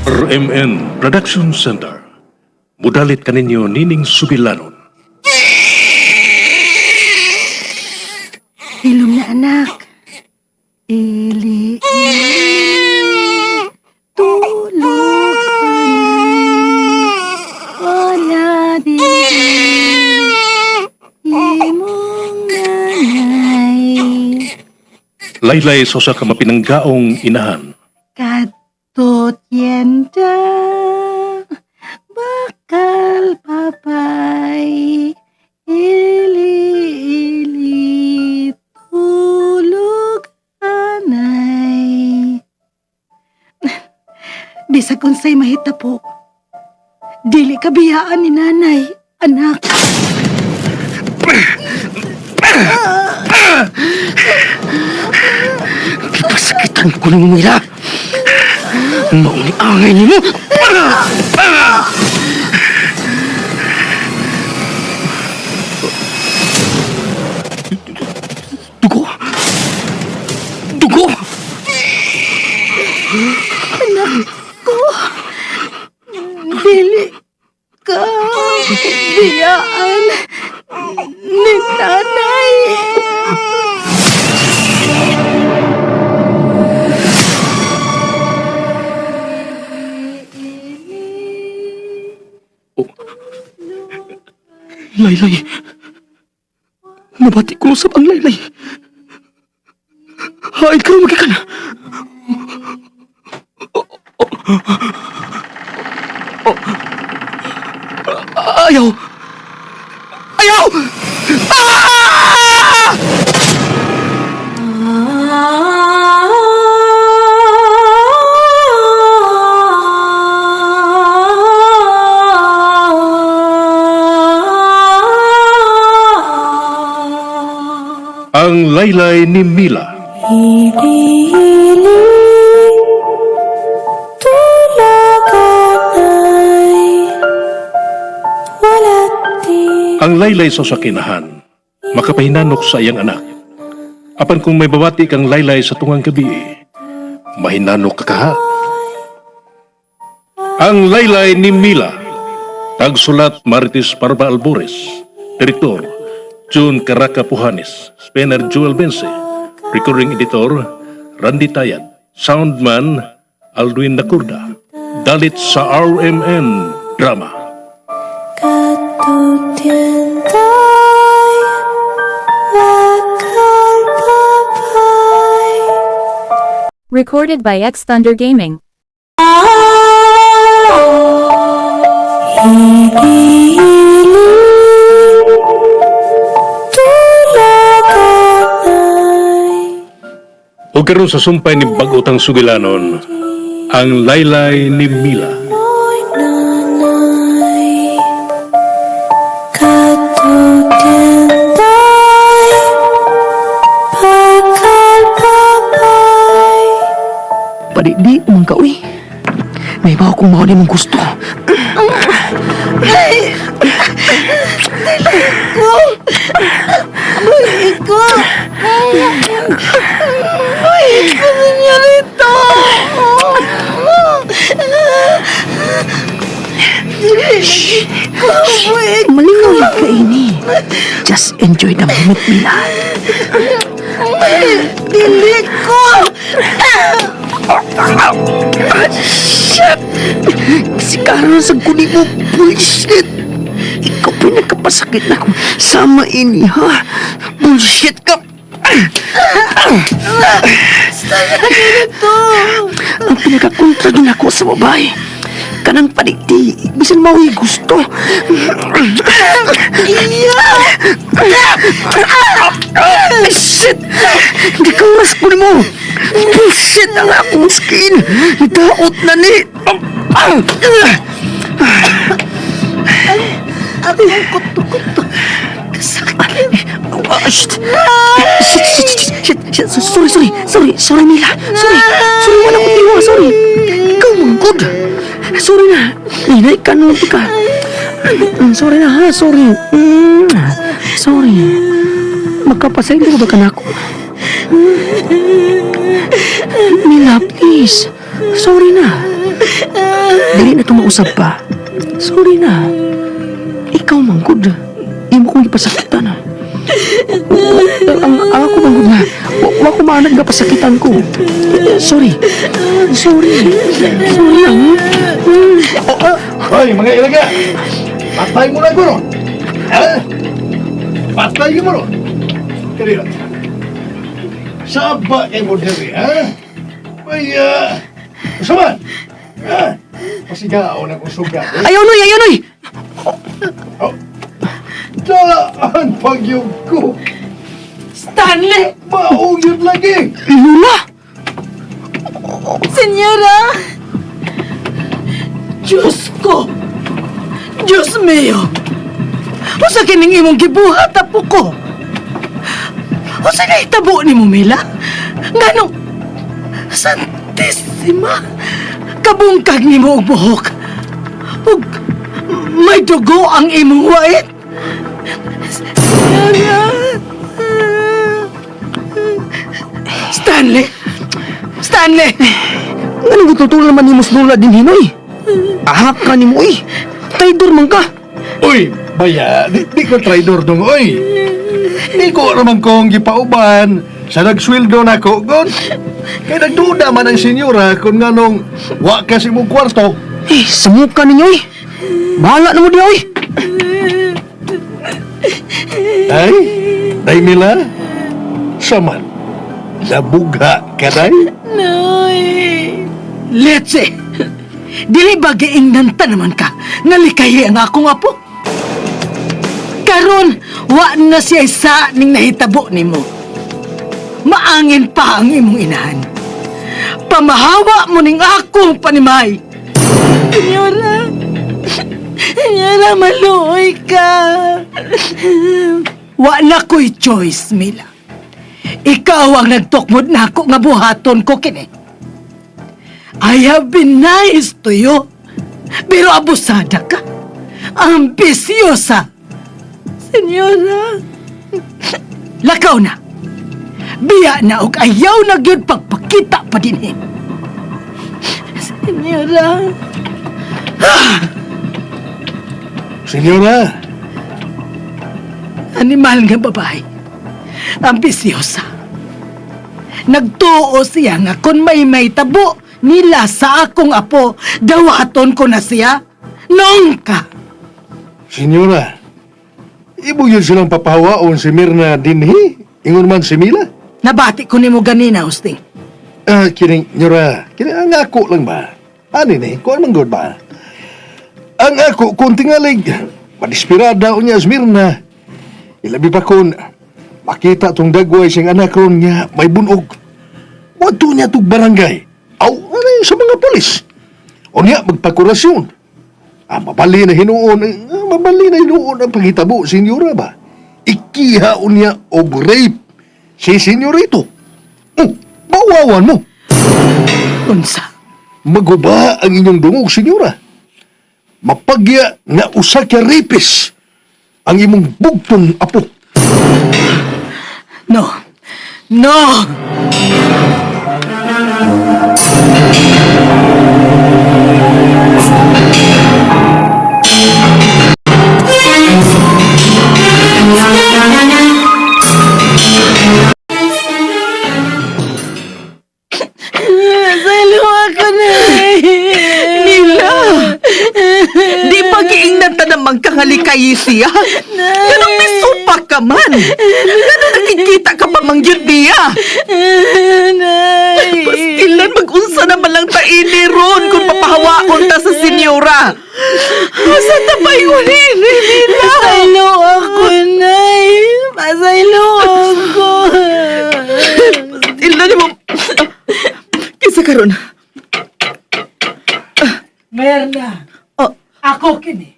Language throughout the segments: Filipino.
RMN Production Center. Mudalit kaninyo Nining Subilanon. Hilom na anak. Ili, tulog wala di imong nanay. Laylay sa usa ka mapinanggaong inahan. Kadtot yenda bakal papay ili tulog anay. Bisag unsay mahita po, dili kabiyaan ni nanay, anak. Pasakitan ko ng umira. Mauni angay ni mo. Dugo. Dugo. Anak ko, dili ka biyaan ni nanay. Laylay. Nabati ko sa ang Laylay. Hain ka rin magikan. Ayaw! Ayaw! Ah! Ang Laylay ni Mila. Ang laylay sa sakinahan, makapahinanok sa iyang anak. Apan kung may babati kang laylay sa tungang gabi, mahinanok ka kaha. Ang Laylay ni Mila. Tagsulat Marites Parba Albores. Direktor June Caraca Pujanes. Spener Joel Bense. Recording Editor Randy Tayad. Soundman Alduin Nakurda. Dalit sa RMN Drama. Recorded by X Thunder Gaming. O karon sa sumpay ni Bagutang Sugilanon, ang Laylay ni Mila. Padi-di umang ka, uy. May bawa kong mga di mong gusto. Iko! Iko senyorito! Malingaw lang ka ini. Just enjoy the moment, Mila. Dili ko! Shit! Si Karen sa kunin mo, bullshit! Ikaw pinagkapasakit na kung sama ini, ha? Bullshit ka! Ang pinakakontra din ako sa babae. Kanang padigdi, bisan maui gusto. Shit! Hindi ka oras ko mo. Bullshit ang akong skin. Daot na ni. Ang kuto-kuto. Sakit. Shit. Sorry, Mila. Sorry, wala ko tiwa. Sorry. Ikaw, good. Sorry na. Inay ka nun ka. Sorry na, ha? Sorry. Sorry. Magkapasaylo ba ka na ako? Mila, please. Sorry na. Dili na ito mausap pa. Sorry na. Ikaw, manggod. Imo kong ipasakitan na. Ang ako, manggod na. Wa ko maanag na pasakitan ko. Sorry. Sorry. Sorry lang. Hoy, mga ilaga! Patay mo na ko ron! Ha? Patay mo ron! Kanina. Saba kay mo diri, ha? May, Usaman! Ha? Pasigao na kong sugat, eh? Ayaw, Noy! Ayaw, Noy! Daan pagyog ko! Stanley! Maong yun lagi! Lula! Senyora! Diyos ko! Diyos mio! Usa kining imong gibuhat apo ko! Usa na itabo ni mo, Mila? Nganong... Santissima! Kabungkag ni mo og buhok! Ug... May dugo ang imong wait! Senyora! Stanley! Stanley! Ano gututulong naman ni Musnula din, Hinoy? Ahak ka ni mo, eh. Traidor man ka. Uy, baya, di ko traidor dong, oy! Di ko naman kong gipauban sa nagsweldo na ko, God! Kaya nagduda man ang senyora kung nganong wa kasi mong kwarto. Eh, samuk ka ninyo, eh. Bahala na mo di, oy. Ay, day Mila, saman, labugha ka day? Noy! Letse! Dili ba giingnan ta naman ka nga likayi ang akong apo? Karon, wa na siya isa ning nahitabo nimo. Maangin pa ang imong inahan. Pamahawa mo ning akong panimay. Senyora! Senyora, maluoy ka! Wa na ko'y choice, Mila. Ikaw ang nagtukmod na ako nga buhaton ko kini. I have been nice to you. Pero abusada ka. Ambisyosa. Senyora. Lakaw na. Biya na og ayaw na gyud pagpakita pa din eh. Senyora. Senyora, Animal nga babae. Ambisyosa. Nagtuo siya nga kung may tabo nila sa akong apo, dawaton ko na siya. Nong ka. senyora, ibo yun silang papahawaon si Mirna dinhi? Ingon man si Mila? Nabati ko ni mo ganina, Husting. Kining, nyora, kining ang ako lang ba? Ano ni, kung anong good ba? Ang ako, kung tingalig, madispirada o niya si Mirna. Ilabi pa kung makita tong dagway siyang anak ron niya may bunog. Wato niya tong barangay. Aw, ano yun sa mga polis? O niya, magpakurasyon. Mabali na hinuon ang pangitabo, senyora ba? Ikiha niya og rape si senyorito. Bawawan mo. Unsa? Maguba ang inyong dungog, senyora. Mapagya nga usa ka rapist ang imong bugtong apo. No. No! Salo ako na. Mila! Di ba giingnan ta namang kangalikayi siya? Ganong misupa ka man! Ganong nakikita ka pa mangyod niya! Pastilan mag-unsa naman lang ta ini ron kung papahawaon ta sa senyora! Asa ta ba yun ini, Mila? Pasaylo ako, Nay. Pasaylo ako. Pastilan mo... Kisa karon. Merna, Oh, ako kini.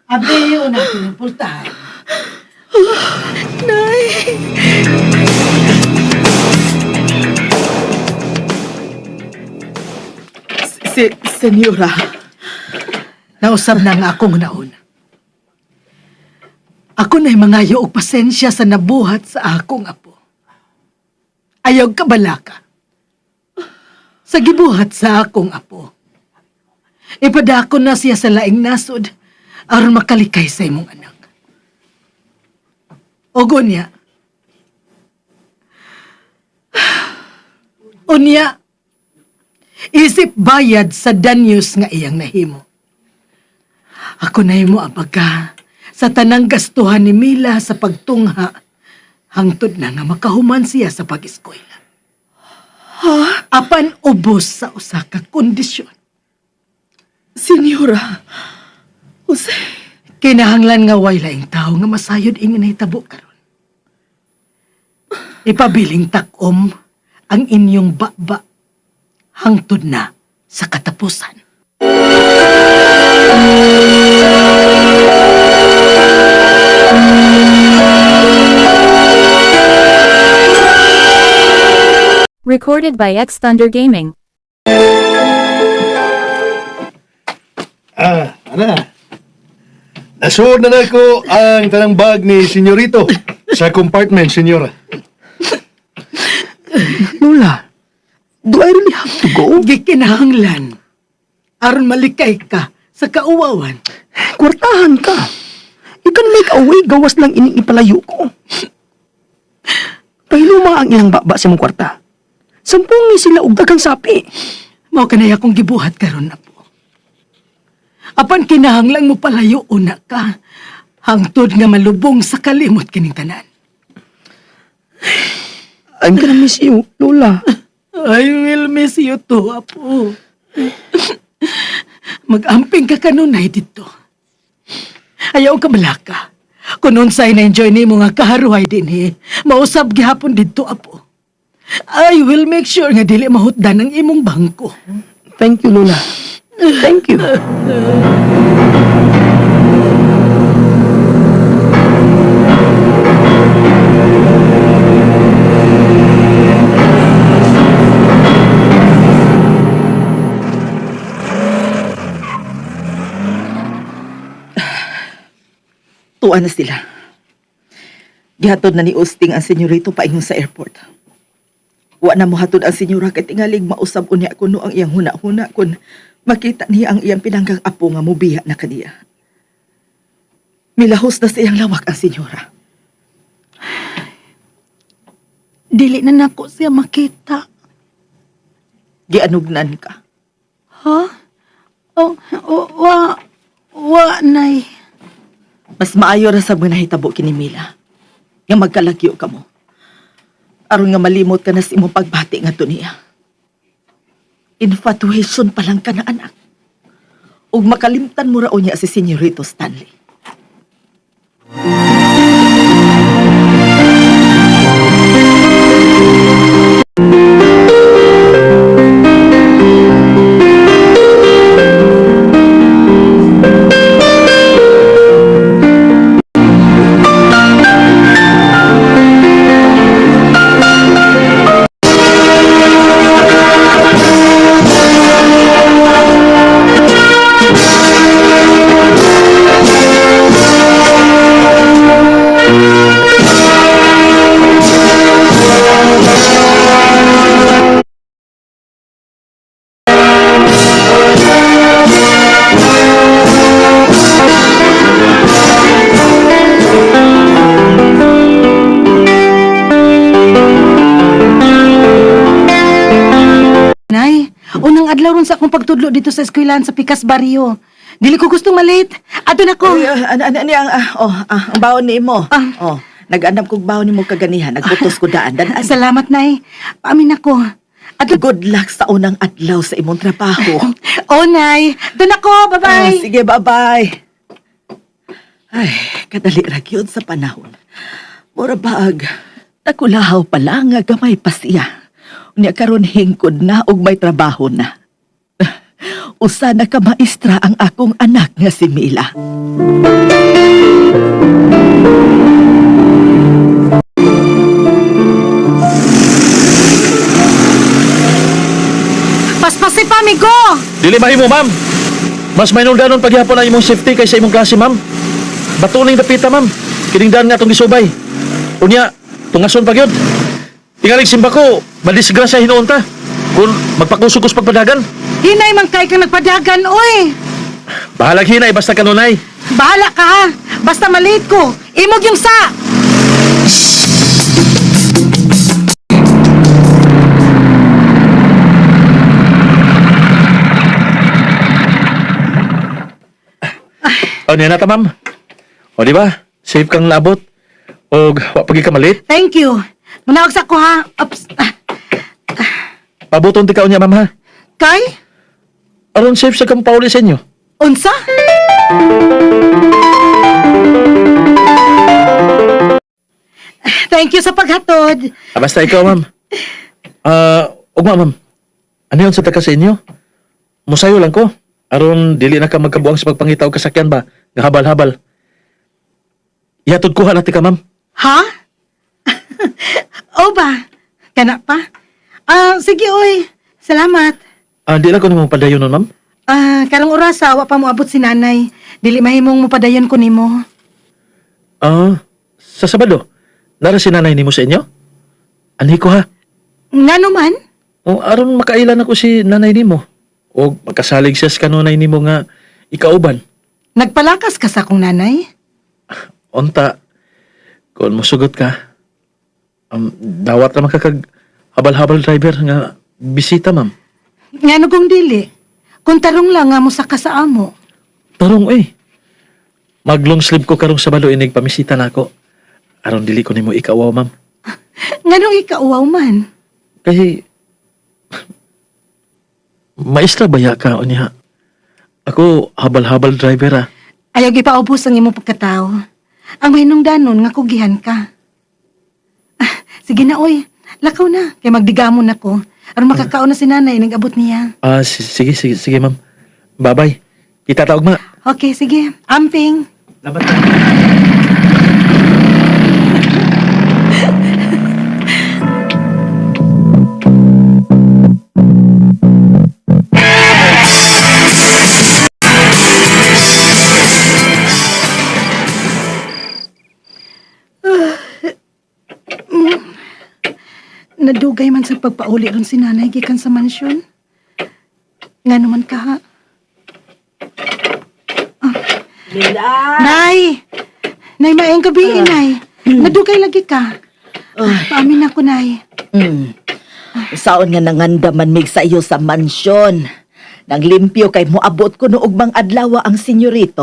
Abiyo na pinupultahan. Nay! Senyora, Nausab na nga akong naon. Ako na'y mangayo og pasensya sa nabuhat sa akong apo. Ayaw ka balaka. Sa gibuhat sa akong apo, Ipadako na siya sa laing nasod aron makalikay sa imong anak. Ogo niya. Unya, isip bayad sa danyos nga iyang nahimo. Ako na imo abaga sa tanang gastuhan ni Mila sa pagtungha hangtod na nga makahuman siya sa pag-eskwela. Apan ubos sa usa ka kondisyon. Senyora, Jose, Kinahanglan nga way laing tao nga masayod ingin nahitabo karon. Ipabiling takom ang inyong baba hangtod na sa katapusan. Recorded by X Thunder Gaming. Ana. Nasuod na nako ang tanang bag ni senyorito sa compartment, senyora. Lola, do I really have to go? Gikinahanglan aron malikay ka sa kauwawan. Kwartahan ka. You can make a way, gawas lang ining ipalayo ko. Pahiluma ang ilang baba sa mong kwarta. Sampungi sila og daghang sapi. Mao kanay akong gibuhat karon na po. Apan kinahanglan mo palayo una ka hangtod nga malubong sa kalimot kining tanan. I'm gonna miss you, Lola. I will miss you too, Apo. Mag-amping ka kanunay dito. Ayaw ka malaka. Kung unsay na-enjoy ni mo nga kaharuhay din mausab gihapon dito, Apo. I will make sure nga dili mahutdan ang imong bangko. Thank you, Lola. Thank you. tuan na sila. Gihatod na ni Usting ang senyorito paingon sa airport. Wa na mo hatod ang senyora kay tingalig mausab unya kuno ang iyang huna-huna kun makita niya ang iyang pinanggang apo nga mubiya na kaniya. Milahos na sa iyang lawak ang senyora. Dili na nako siya makita. Gianugnan ka. Ha? Wa, nay. Mas maayo ra sa mga nahitabo kini Mila. Nga magkalagyo ka mo. Aron nga malimot ka na sa imong pagbati nga niya. Infatuation pa lang ka na anak. Ug makalimtan mo raon niya si Senyorito Stanley. Nay, unang adlaw ron sa akong pagtudlo dito sa eskwelahan sa Picas Barrio. Dili ko gustong malate. Adto na ko. Ang baon ni mo. Nag-anap kog baon ni mo kaganihan. Nagputos ko daan. Salamat, Nay. Paamin ako. Adto. Good luck sa unang adlaw sa imong trabaho. Oh, Nay. Doon ako. Bye-bye. Sige, bye-bye. Ay, kadali ra gyud sa panahon. Mura baag, nakulahaw pa lang nga gamay pa siya. Unya karon hingkod na og may trabaho na. Usa na ka maestra ang akong anak nga si Mila. Paspasi pa, amigo. Dili mahimo, ma'am. Mas mainungdanon paghihapon ang imong safety kaysa imong klase, ma'am. Batuning dapita, ma'am. Kiningdan nga itong gisubay. Unya, tungason pa gyud. Tingalig simba ko, madisgrasya hinuon ta. Kung magpakusugos pagpadagan. Hinay man kay kang nagpadagan, oy. Bahalag hinay, basta kanunay. Bahala ka ha. Basta maliit ko. Imog yung sa. O, niya na ta, ma'am. O, di ba? Safe kang labot. O, pagi ka malit. Thank you. Manawag sa ko ha. Ups. Pabuton ti ka niya, ma'am, ha? Kay? Aron safe sa kang pauli sa inyo. Unsa? Thank you sa paghatod. Basta ikaw, ma'am. Ugma, ma'am. Ano yun sa taka sa inyo? Musayo lang ko. Aron, dili na ka magkabuang sa pagpangitaw kasakyan ba? Nga habal-habal. Ihatod kuha natin ka, ma'am. Ha? O ba? Kana pa? Sige oy. Salamat. Di lang ko namang padayon nun, ma'am. Karong oras wa pa mo abot si nanay. Dili mahimong mopadayon ko nimo. Sa Sabado, nara si nanay nimo sa inyo? Anhi ko, ha? Ngano man? O, aron makailan ako si nanay nimo. O, magkasalig siya sa kanunay nimo nga ikauban. Nagpalakas ka sa akong nanay? Onta, kung musugot ka, dawat naman ka kag habal-habal driver nga bisita, ma'am. Ngano kung dili? Kung tarong lang nga mo sa kasaamo. Tarong, Mag-long sleeve ko karong Sabado inig pamisita na ako. Aron dili ko nimo ikawaw, ma'am. Nganong ikauwaw man? Kasi, maestra baya ka, niya. Ako, habal-habal driver, ah. Ayaw gipaubos ang imong pagkatao. Ang mahinungdanon nga kugihan ka. Sige na oy, lakaw na. Kay magdigamon ako. Aron makakaon na si nanay nag-abot niya. Sige, ma'am. Bye-bye. Kita taog, ma. Okay, sige. Amping. Labat Nadugay man sa pagpauli ron si nanay gikan sa mansyon. Nga naman ka ha? Nay! Nay, maayong gabi, Nay. Nadugay lagi ka. Paamin ako, Nay. Saon nga nangandaman mig sa iyo sa mansyon. Nang limpyo kay moabot ko noog bang adlaw ang senyorito.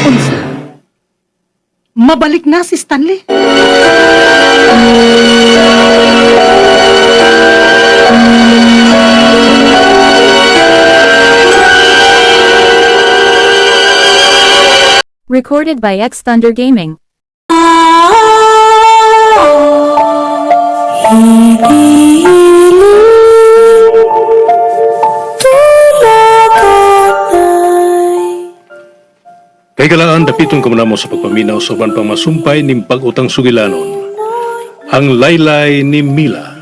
Unsa? Mabalik na si Stanley. Recorded by X Thunder Gaming. Kay kalaan dapiton ko muna mo sa pagpaminaw sa uban pang masumpay ning pag-utang sugilanon. Ang laylay ni Mila.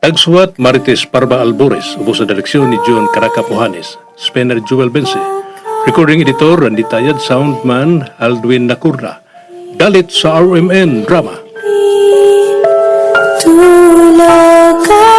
Tagsuwat Marites Parba Albores, ubo sa direksyon ni John Caraca Pujanes, Spener Joel Bense. Recording editor Randy Tayad, soundman Aldwin Nacurna. Dalit sa RMN Drama. Tulaga